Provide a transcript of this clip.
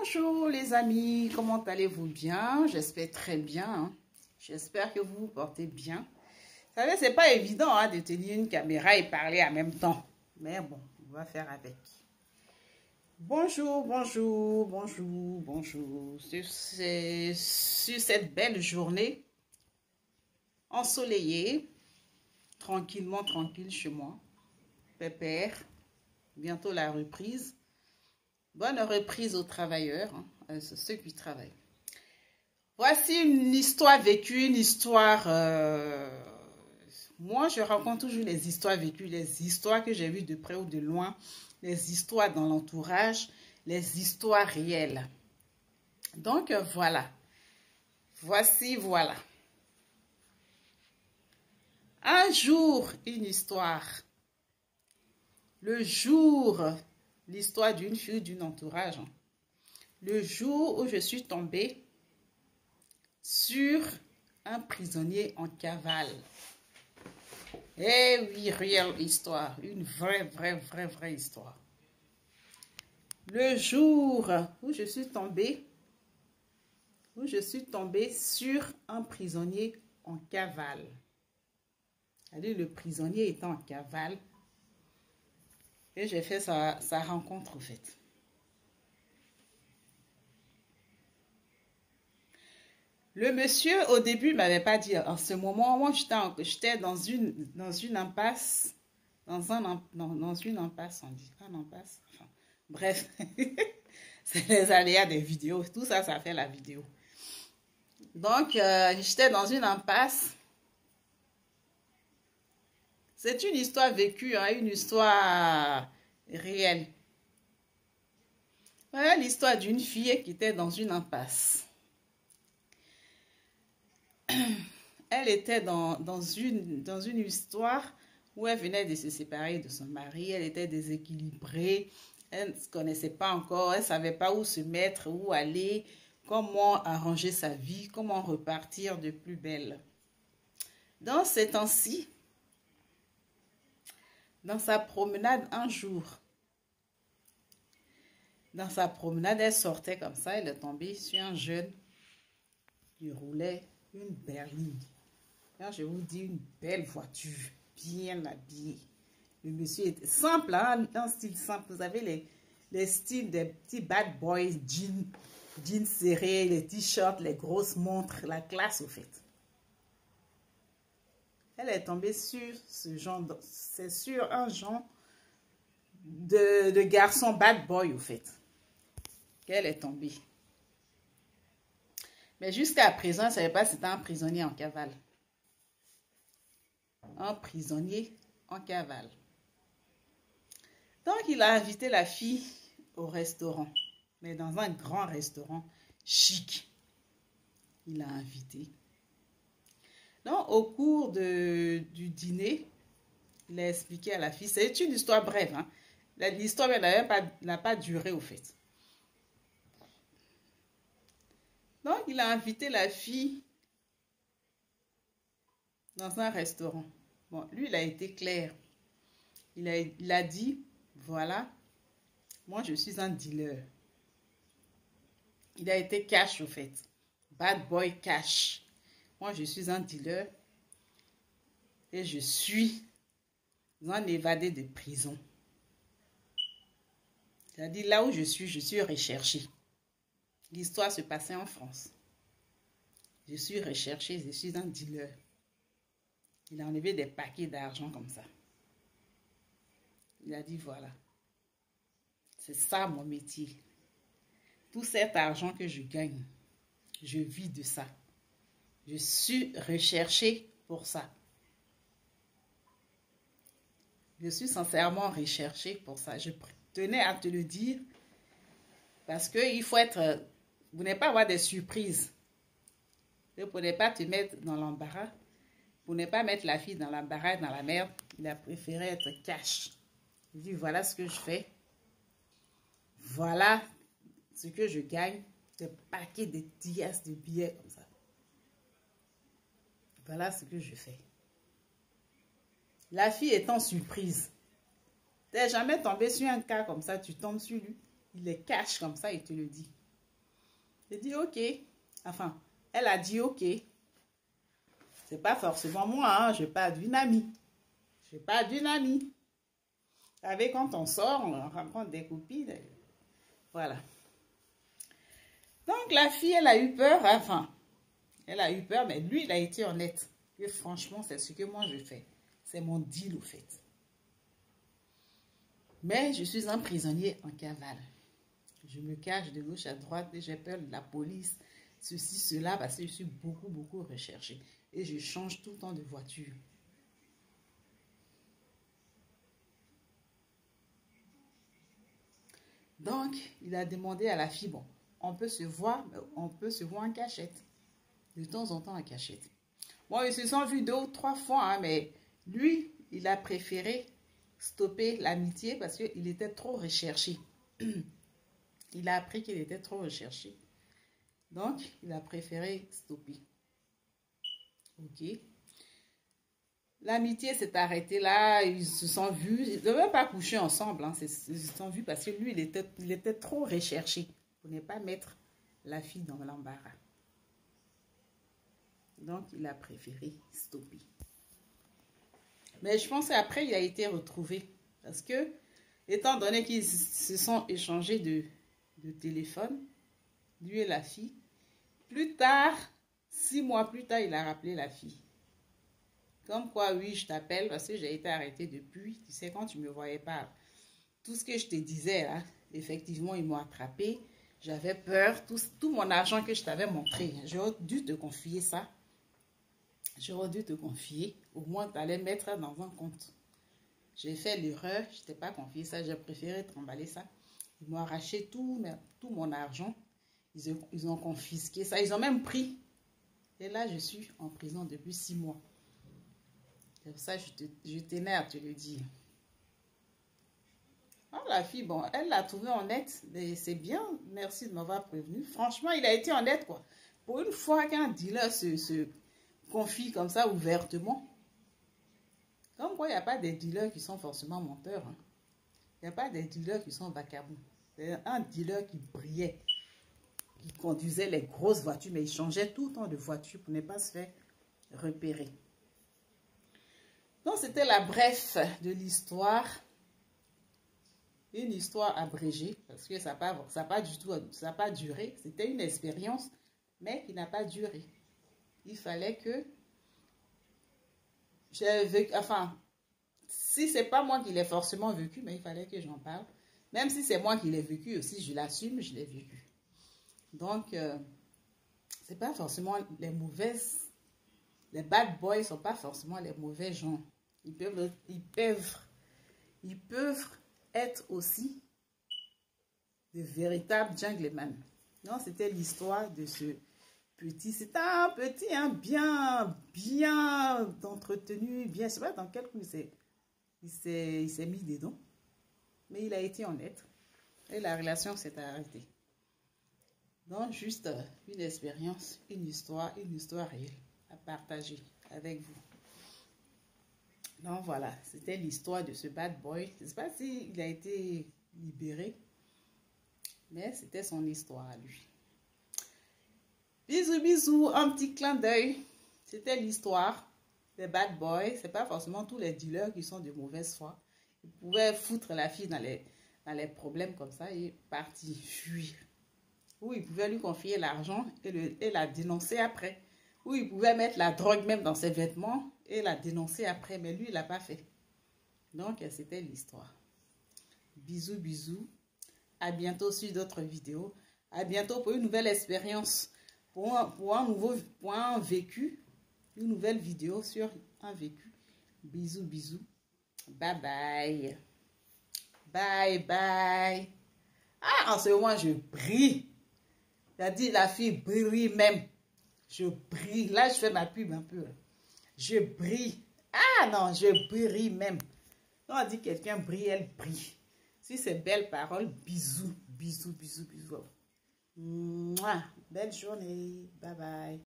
Bonjour les amis, comment allez-vous bien? J'espère très bien, hein. J'espère que vous vous portez bien. Vous savez, c'est pas évident hein, de tenir une caméra et parler en même temps. Mais bon, on va faire avec. Bonjour, bonjour, bonjour, bonjour. Sur cette belle journée ensoleillée, tranquillement, tranquille chez moi. Pépère, bientôt la reprise. Bonne reprise aux travailleurs, hein, ceux qui travaillent. Voici une histoire vécue, une histoire... Moi, je raconte toujours les histoires vécues, les histoires que j'ai vues de près ou de loin, les histoires dans l'entourage, les histoires réelles. Donc, voilà. Voici, voilà. Un jour, une histoire. Le jour, l'histoire d'une fille, d'un entourage. Le jour où je suis tombée sur un prisonnier en cavale. Eh oui, réelle histoire. Une vraie histoire. Le jour où je suis tombée sur un prisonnier en cavale. C'est-à-dire le prisonnier était en cavale. Et j'ai fait sa rencontre, en fait. Le monsieur, au début, ne m'avait pas dit. En ce moment, moi, j'étais dans une impasse. Dans une impasse, on dit. Un impasse. Enfin, bref. C'est les aléas des vidéos. Tout ça, ça fait la vidéo. Donc, j'étais dans une impasse. C'est une histoire vécue, hein, une histoire réelle. Voilà l'histoire d'une fille qui était dans une impasse. Elle était dans une histoire où elle venait de se séparer de son mari. Elle était déséquilibrée. Elle ne se connaissait pas encore. Elle ne savait pas où se mettre, où aller, comment arranger sa vie, comment repartir de plus belle. Dans ces temps-ci, dans sa promenade un jour, elle sortait comme ça. Elle est tombée sur un jeune qui roulait une berline. Quand je vous dis une belle voiture, bien habillée. Le monsieur était simple, hein, un style simple. Vous avez les styles des petits bad boys, jeans serrés, les t-shirts, les grosses montres, la classe au fait. Elle est tombée sur ce genre, c'est sur un genre de garçon bad boy au fait. Qu'elle est tombée. Mais jusqu'à présent, elle ne savait pas si c'était un prisonnier en cavale. Un prisonnier en cavale. Donc, il a invité la fille au restaurant. Mais dans un grand restaurant chic. Il l'a invité. Donc, au cours du dîner, il a expliqué à la fille. C'est une histoire brève. Hein? L'histoire n'a pas duré au fait. Donc, il a invité la fille dans un restaurant. Bon, lui, il a été clair. Il a dit, voilà, moi, je suis un dealer. Il a été cash, au fait. Bad boy cash. Moi, je suis un dealer. Et je suis un évadé de prison. C'est-à-dire, là où je suis recherché. L'histoire se passait en France. Je suis recherché, je suis un dealer. Il a enlevé des paquets d'argent comme ça. Il a dit, voilà, c'est ça mon métier. Tout cet argent que je gagne, je vis de ça. Je suis recherché pour ça. Je suis sincèrement recherché pour ça. Je tenais à te le dire parce qu'il faut être... Vous n'allez pas avoir des surprises. Vous ne pouvez pas te mettre dans l'embarras. Pour ne pas mettre la fille dans l'embarras, dans la merde, il a préféré être cash. Il dit, voilà ce que je fais. Voilà ce que je gagne. Des paquets de tias, de billets comme ça. Voilà ce que je fais. La fille étant surprise. Tu n'es jamais tombé sur un cas comme ça, tu tombes sur lui. Il est cash comme ça, il te le dit. J'ai dit ok. Enfin, elle a dit ok. C'est pas forcément moi, hein. Je parle d'une amie. Je parle d'une amie. Vous savez, quand on sort, on rencontre des copines. Voilà. Donc la fille, elle a eu peur. Enfin, elle a eu peur, mais lui, il a été honnête. Et franchement, c'est ce que moi je fais. C'est mon deal au fait. Mais je suis un prisonnier en cavale. Je me cache de gauche à droite et j'ai peur de la police, ceci, cela, parce que je suis beaucoup, beaucoup recherchée. Et je change tout le temps de voiture. Donc, il a demandé à la fille, bon, on peut se voir en cachette. De temps en temps en cachette. Bon, ils se sont vus 2 ou 3 fois, hein, mais lui, il a préféré stopper l'amitié parce qu'il était trop recherché. Il a appris qu'il était trop recherché. Donc, il a préféré stopper. Ok. L'amitié s'est arrêtée là. Ils se sont vus. Ils ne devaient pas coucher ensemble. Hein. Ils se sont vus parce que lui, il était trop recherché pour ne pas mettre la fille dans l'embarras. Donc, il a préféré stopper. Mais je pense qu'après, il a été retrouvé. Parce que, étant donné qu'ils se sont échangés de téléphone, lui et la fille, plus tard, 6 mois plus tard, il a rappelé la fille. Comme quoi, oui, je t'appelle parce que j'ai été arrêtée depuis. Tu sais, quand tu ne me voyais pas, tout ce que je te disais, là, effectivement, ils m'ont attrapé. J'avais peur. Tout mon argent que je t'avais montré, j'aurais dû te confier ça. J'aurais dû te confier. Au moins, tu allais mettre dans un compte. J'ai fait l'erreur. Je ne t'ai pas confié ça. J'ai préféré t'emballer ça. Ils m'ont arraché tout mon argent. Ils ont confisqué ça. Ils ont même pris. Et là, je suis en prison depuis 6 mois. C'est pour ça que je tenais à te le dire. Ah, la fille, bon, elle l'a trouvé honnête. C'est bien. Merci de m'avoir prévenu. Franchement, il a été honnête, quoi. Pour une fois qu'un dealer se confie comme ça ouvertement. Comme quoi, il n'y a pas des dealers qui sont forcément menteurs. Hein. Il n'y a pas des dealers qui sont vagabonds. C'est un dealer qui brillait. Qui conduisait les grosses voitures, mais il changeait tout le temps de voiture pour ne pas se faire repérer. Donc, c'était la bref de l'histoire. Une histoire abrégée, parce que ça n'a pas duré. C'était une expérience, mais qui n'a pas duré. Il fallait que j'ai vécu, enfin, si c'est pas moi qui l'ai forcément vécu, mais il fallait que j'en parle. Même si c'est moi qui l'ai vécu aussi, je l'assume, je l'ai vécu. Donc, c'est pas forcément les bad boys sont pas forcément les mauvais gens. Ils peuvent être aussi de véritables gentlemen. Non, c'était l'histoire de ce petit. C'était un petit, hein, bien entretenu, bien. Je sais pas dans quel coup il s'est mis dedans. Mais il a été honnête. Et la relation s'est arrêtée. Donc, juste une expérience, une histoire réelle à partager avec vous. Donc, voilà, c'était l'histoire de ce bad boy. Je ne sais pas s'il a été libéré, mais c'était son histoire à lui. Bisous, bisous, un petit clin d'œil. C'était l'histoire des bad boys. Ce n'est pas forcément tous les dealers qui sont de mauvaise foi. Ils pouvaient foutre la fille dans les problèmes comme ça et partir fuir. Ou ils pouvaient lui confier l'argent et la dénoncer après. Ou ils pouvaient mettre la drogue même dans ses vêtements et la dénoncer après. Mais lui, il n'a pas fait. Donc, c'était l'histoire. Bisous, bisous. À bientôt sur d'autres vidéos. À bientôt pour une nouvelle expérience. Pour un vécu. Une nouvelle vidéo sur un vécu. Bisous, bisous. Bye, bye. Bye, bye. Ah, en ce moment, je brille. C'est-à-dire, la fille brille même. Je brille. Là, je fais ma pub un peu. Je brille. Ah non, je brille même. Quand on dit quelqu'un brille, elle brille. Si c'est belle parole, bisous. Bisous, bisous, bisous. Mouah. Belle journée. Bye bye.